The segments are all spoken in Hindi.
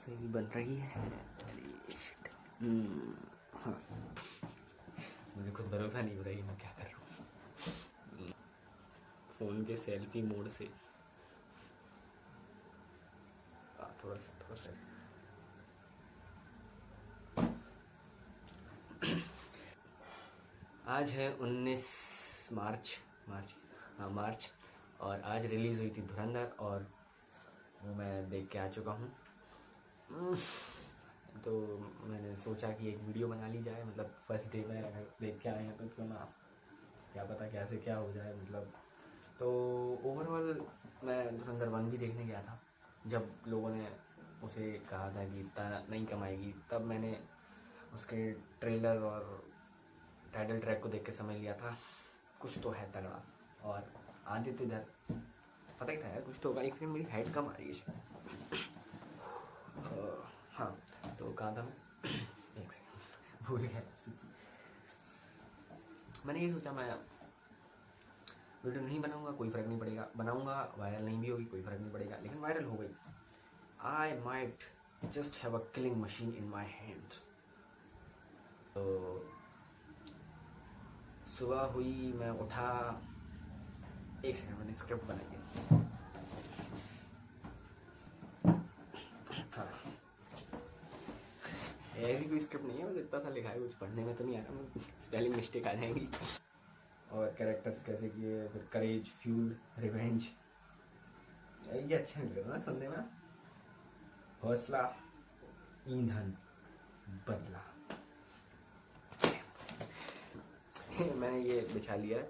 सही बन रही है। हाँ, मुझे खुद भरोसा नहीं हो रहा है मैं क्या कर रहा हूँ। फ़ोन के सेल्फी मोड से थोड़ा सा आज है 19 मार्च। मार्च और आज रिलीज़ हुई थी धुरंधर और वो मैं देख के आ चुका हूँ। तो मैंने सोचा कि एक वीडियो बना ली जाए, मतलब फर्स्ट डे में अगर देख के आए हैं तो क्यों ना, क्या पता कैसे क्या हो जाए। मतलब तो ओवरऑल मैं धुरंधर 1 भी देखने गया था। जब लोगों ने उसे कहा था कि इतना नहीं कमाएगी, तब मैंने उसके ट्रेलर और टाइटल ट्रैक को देख के समझ लिया था कुछ तो है तगड़ा। और आदित्य दत्त, पता ही था यार कुछ तो होगा। एक सेकंड, मेरी हाइट कम आ रही है शायद। हाँ, तो कहा था मैं एक सेकंड भूल गया। मैंने ये सोचा मैं वीडियो नहीं बनाऊंगा, कोई फ़र्क नहीं पड़ेगा। बनाऊंगा, वायरल नहीं भी होगी, कोई फ़र्क नहीं पड़ेगा। लेकिन वायरल हो गई। I might just have a killing machine in my hands. तो सुबह हुई, मैं उठा। एक सेकंड, मैंने स्क्रिप्ट बनाई है। हाँ, ऐसी कोई स्क्रिप्ट नहीं है, मुझे इतना सा लिखा है, कुछ पढ़ने में तो नहीं आ रहा, स्पेलिंग मिस्टेक आ जाएंगी। और कैरेक्टर्स कैसे किए, फिर करेज, फ्यूल, रिवेंज, ये अच्छा नहीं लगा ना सुनने में। हौसला, ईंधन, बदला। मैंने ये बिछा लिया है,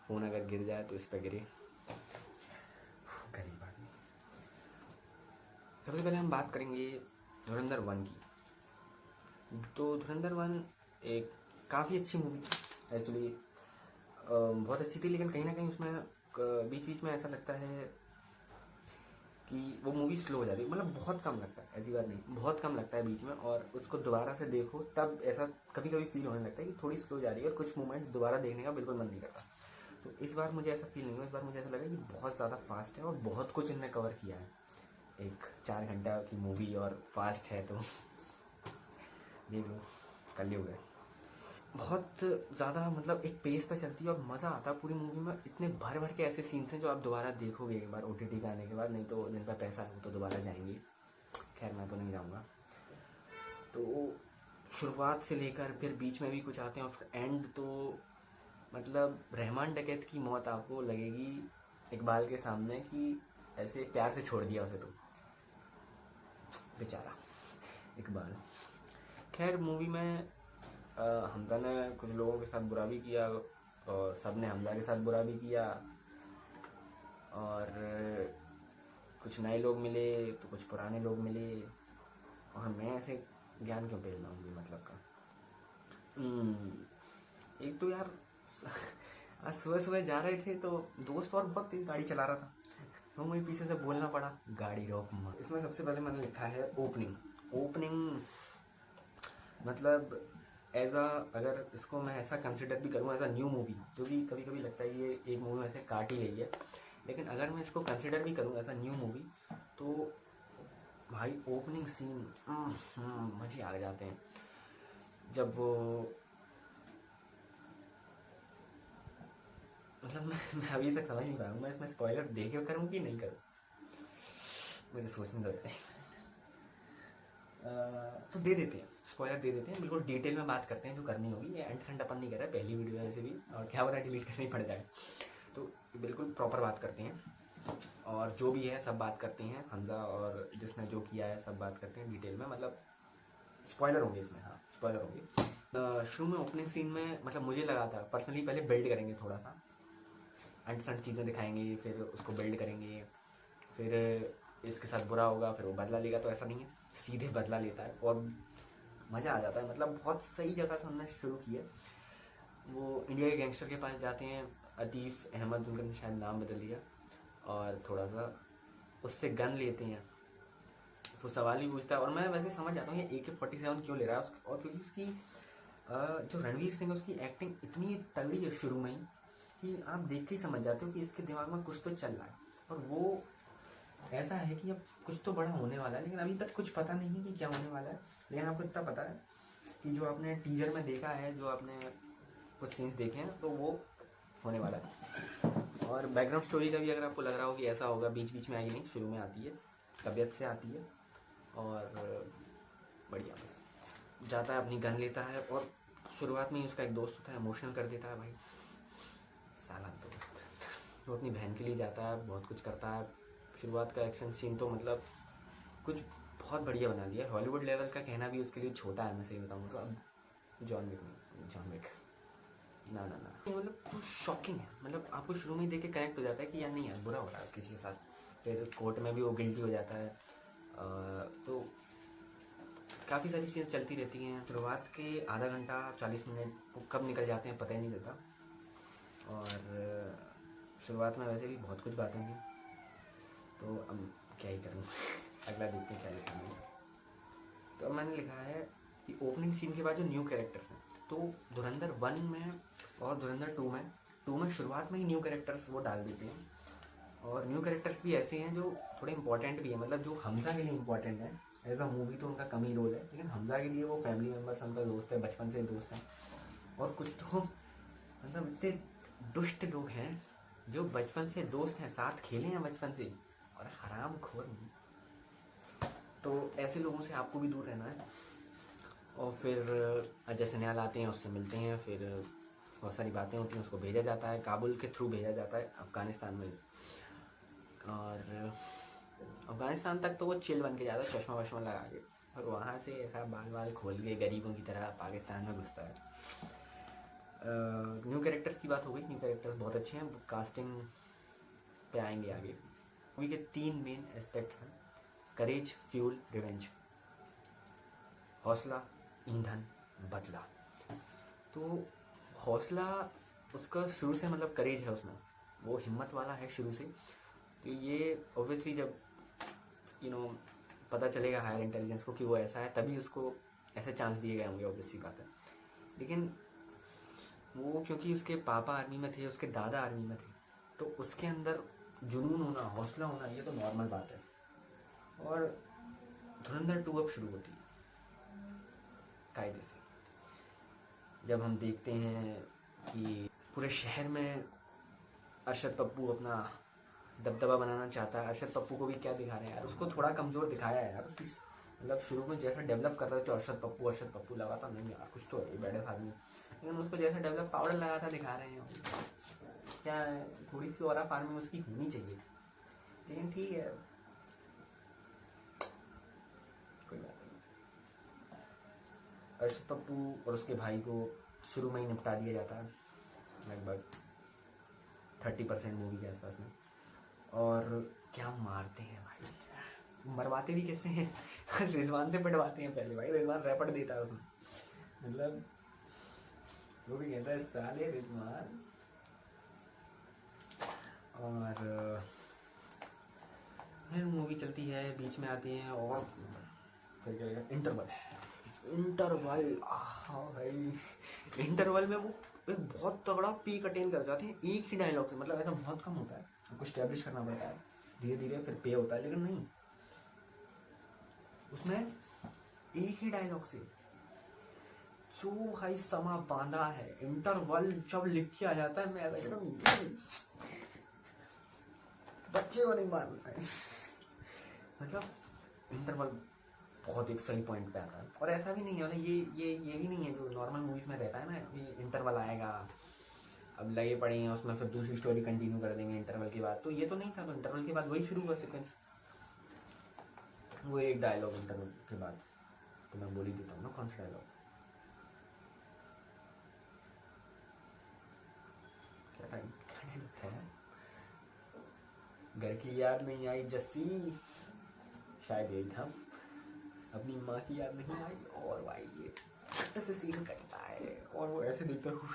फ़ोन अगर गिर जाए तो इस पर गिरे। गरीब आदमी। सबसे पहले हम बात करेंगे धुरंधर 1 की। तो धुरंधर 1 एक काफ़ी अच्छी मूवी थी एक्चुअली। बहुत अच्छी थी, लेकिन कहीं ना कहीं उसमें बीच बीच में ऐसा लगता है कि वो मूवी स्लो हो जाती है। मतलब बहुत कम लगता है, ऐसी बात नहीं, बहुत कम लगता है बीच में। और उसको दोबारा से देखो तब ऐसा कभी कभी फील होने लगता है कि थोड़ी स्लो जा रही है और कुछ मोमेंट्स दोबारा देखने का बिल्कुल मन नहीं करता। तो इस बार मुझे ऐसा फील नहीं हुआ। इस बार मुझे ऐसा लगा कि बहुत ज़्यादा फास्ट है और बहुत कुछ इनने कवर किया है। एक 4 घंटा की मूवी और फास्ट है तो देख लो, कर लियोगे। बहुत ज़्यादा मतलब एक पेस पे चलती है और मज़ा आता है पूरी मूवी में। इतने भर भर के ऐसे सीन्स हैं जो आप दोबारा देखोगे एक बार OTT पे आने के बाद, नहीं तो जिनका पैसा है वो तो दोबारा जाएंगे। खैर मैं तो नहीं जाऊँगा। तो शुरुआत से लेकर फिर बीच में भी कुछ आते हैं और फिर एंड तो मतलब रहमान डकैत की मौत आपको लगेगी इकबाल के सामने कि ऐसे प्यार से छोड़ दिया उसे, तो बेचारा इकबाल। खैर मूवी में हमजा ने कुछ लोगों के साथ बुरा भी किया और सब ने हमजा के साथ बुरा भी किया। और कुछ नए लोग मिले तो कुछ पुराने लोग मिले। और मैं ऐसे ज्ञान क्यों पेल रहा हूँ मतलब का। एक तो यार आज सुबह सुबह जा रहे थे तो दोस्त और बहुत तेज गाड़ी चला रहा था, तो मुझे पीछे से बोलना पड़ा गाड़ी रोक मत। इसमें सबसे पहले मैंने लिखा है ओपनिंग मतलब एज अ, अगर इसको मैं ऐसा कंसिडर भी करूँ एज अ न्यू मूवी, क्योंकि कभी कभी लगता है ये एक मूवी ऐसे काट ही गई है, लेकिन अगर मैं इसको कंसिडर भी करूँ एज अ न्यू मूवी तो भाई ओपनिंग सीन मजे आ जाते हैं। जब वो मतलब मैं अभी तक समझ नहीं पाया मैं इसमें स्पॉइलर दे के करूँ कि नहीं करूँ, मुझे सोचने दो। तो दे देते हैं, स्पॉइलर दे देते हैं, बिल्कुल डिटेल में बात करते हैं जो करनी होगी। ये एंड सेंड अपन नहीं कर रहे, पहली वीडियो है वैसे भी, और क्या पता डिलीट करनी पड़ जाए। तो बिल्कुल प्रॉपर बात करते हैं और जो भी है सब बात करते हैं। हमजा और जिसने जो किया है सब बात करते हैं डिटेल में, मतलब स्पॉइलर होंगे इसमें। हाँ, स्पॉइलर होंगे। शुरू में ओपनिंग सीन में मतलब मुझे लगा था पर्सनली, पहले बिल्ड करेंगे थोड़ा सा, एंड सेंड चीज़ें दिखाएंगे, फिर उसको बिल्ड करेंगे, फिर इसके साथ बुरा होगा, फिर वो बदला लेगा। तो ऐसा नहीं है, सीधे बदला लेता है और मज़ा आ जाता है। मतलब बहुत सही जगह से हमने शुरू किया। वो इंडिया के गैंगस्टर के पास जाते हैं, अतीफ़ अहमद, उनका शायद नाम बदल दिया, और थोड़ा सा उससे गन लेते हैं। वो सवाल भी पूछता है और मैं वैसे समझ जाता हूँ ये AK-47 क्यों ले रहा है और क्योंकि उसकी जो रणवीर सिंह है उसकी एक्टिंग इतनी तगड़ी है शुरू में ही कि आप देख के ही समझ जाते हो कि इसके दिमाग में कुछ तो चल रहा है। और वो ऐसा है कि अब कुछ तो बड़ा होने वाला है, लेकिन अभी तक कुछ पता नहीं है कि क्या होने वाला है। लेकिन आपको इतना पता है कि जो आपने टीजर में देखा है, जो आपने कुछ सीन्स देखे हैं, तो वो होने वाला है। और बैकग्राउंड स्टोरी का भी अगर आपको लग रहा हो कि ऐसा होगा, बीच बीच में आई नहीं, शुरू में आती है, तबीयत से आती है, और बढ़िया बस जाता है, अपनी गन लेता है, और शुरुआत में ही उसका एक दोस्त होता है, इमोशनल कर देता है भाई, साला दोस्त। वो अपनी बहन के लिए जाता है, बहुत कुछ करता है। शुरुआत का एक्शन सीन तो मतलब कुछ बहुत बढ़िया बना दिया। हॉलीवुड लेवल का कहना भी उसके लिए छोटा है, मैं सही बताऊँ तो। अब जॉन विक नहीं, जॉन विक ना ना ना, मतलब शॉकिंग है। मतलब आपको शुरू में ही देख के कनेक्ट हो जाता है कि यार नहीं यार, बुरा हो रहा है किसी के साथ। फिर कोर्ट में भी वो गिल्टी हो जाता है। तो काफ़ी सारी चीज़ें चलती रहती हैं। शुरुआत के आधा घंटा 40 मिनट कब निकल जाते हैं पता ही नहीं चलता। और शुरुआत में वैसे भी बहुत कुछ बातें थी, तो अब क्या ही करूँ। अगला देखते हैं क्या लिखा मैंने। तो अब मैंने लिखा है कि ओपनिंग सीन के बाद जो न्यू कैरेक्टर्स हैं, तो धुरंधर 1 में और धुरंधर 2 में शुरुआत में ही न्यू कैरेक्टर्स वो डाल देते हैं। और न्यू कैरेक्टर्स भी ऐसे हैं जो थोड़े इंपॉर्टेंट भी हैं। मतलब जो हमजा के लिए इंपॉर्टेंट है, एज अ मूवी तो उनका कम ही रोल है, लेकिन हमजा के लिए वो फैमिली मेम्बर्स, उनका दोस्त है, बचपन से दोस्त हैं। और कुछ तो मतलब इतने दुष्ट लोग हैं जो बचपन से दोस्त हैं, साथ खेले हैं बचपन से, और हराम खोर नहीं। तो ऐसे लोगों से आपको भी दूर रहना है। और फिर अजय सन्याल आते हैं, उससे मिलते हैं, फिर बहुत सारी बातें होती हैं, उसको भेजा जाता है, काबुल के थ्रू भेजा जाता है अफ़गानिस्तान में। और अफ़गानिस्तान तक तो वो चिल बन के जाता है, चश्मा वश्मा लगा के, और वहाँ से ऐसा बाल बाल खोल के गरीबों की तरह पाकिस्तान में घुसता है। न्यू कैरेक्टर्स की बात हो गई। न्यू कैरेक्टर्स बहुत अच्छे हैं, कास्टिंग पे आएंगे आगे। मूवी के 3 मेन एस्पेक्ट्स हैं: करेज, फ्यूल, रिवेंज। हौसला, ईंधन, बदला। तो हौसला उसका शुरू से, मतलब करेज है उसमें, वो हिम्मत वाला है शुरू से। तो ये ऑब्वियसली जब पता चलेगा हायर इंटेलिजेंस को कि वो ऐसा है, तभी उसको ऐसे चांस दिए गए होंगे, ऑब्वियसली बात है। लेकिन वो क्योंकि उसके पापा आर्मी में थे, उसके दादा आर्मी में थे, तो उसके अंदर जुनून होना, हौसला होना, ये तो नॉर्मल बात है। और धुरंधर 2 अब शुरू होती है कायदे से, जब हम देखते हैं कि पूरे शहर में अरशद पप्पू अपना दबदबा बनाना चाहता है। अरशद पप्पू को भी क्या दिखा रहे हैं यार, उसको थोड़ा कमज़ोर दिखाया है यार। उसकी मतलब शुरू में जैसा डेवलप कर रहे थे अरशद पप्पू लगा था, नहीं यार कुछ तो है बैठे आदमी, लेकिन उसको जैसा डेवलप पाउडर लगा था दिखा रहे हैं। क्या है, थोड़ी सी और फार्मिंग उसकी होनी चाहिए, लेकिन ठीक है, कोई बात नहीं। अरशद पप्पू और उसके भाई को शुरू में ही निपटा दिया जाता है, लगभग 30% मूवी के आसपास में। और क्या मारते हैं भाई, मरवाते भी कैसे हैं। रिजवान से पिटवाते हैं पहले भाई, रिजवान रैपट देता है उसमें, मतलब वो भी कहता है साले रिजवान। और फिर मूवी चलती है, बीच में आती है, और फिर क्या, इंटरवल हाँ भाई, इंटरवल में वो एक बहुत तगड़ा पीक अटेन कर जाते हैं एक ही डायलॉग से। मतलब ऐसा बहुत कम होता है, आपको स्टैब्लिश करना पड़ता है धीरे धीरे, फिर पे होता है, लेकिन नहीं, उसमें एक ही डायलॉग से जो भाई समा बांधा है। इंटरवल जब लिख के आ जाता है, मैं ऐसा कहता हूँ बच्चे को नहीं मारना है। मतलब इंटरवल बहुत एक सही पॉइंट पे आता है। और ऐसा भी नहीं है, मतलब ये भी नहीं है जो नॉर्मल मूवीज में रहता है ना, ये इंटरवल आएगा, अब लगे पड़े हैं उसमें, फिर दूसरी स्टोरी कंटिन्यू कर देंगे इंटरवल के बाद। तो ये तो नहीं था, तो इंटरवल के बाद वही शुरू हुआ सीक्वेंस, वो एक डायलॉग इंटरवल के बाद। तो मैं बोल ही देता हूँ ना कौन सा डायलॉग, क्या डायलॉग था, घर की याद नहीं आई जस्सी, शायद यही था, अपनी माँ की याद नहीं आई। और भाई ये ऐसे सीन कटता है, और वो ऐसे देखता हूँ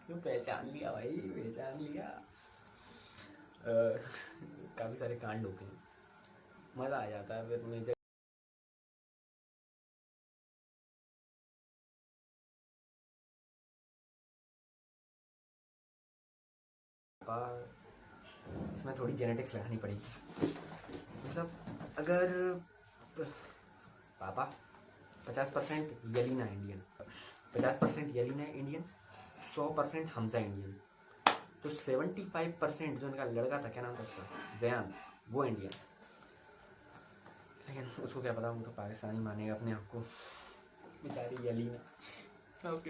तो पहचान लिया भाई, पहचान लिया। काफ़ी सारे कांड होते हैं, मज़ा आ जाता है। फिर मुझे इसमें थोड़ी जेनेटिक्स लगानी पड़ेगी। मतलब अगर पापा 50% यलीना इंडियन, 50% यलीना इंडियन, 100% हमजा इंडियन, तो 75% जो उनका लड़का था, क्या नाम था उसका, जयान, वो इंडियन। लेकिन उसको क्या पता, वो तो पाकिस्तानी मानेगा अपने आप को, बेचारी यलीना। ओके।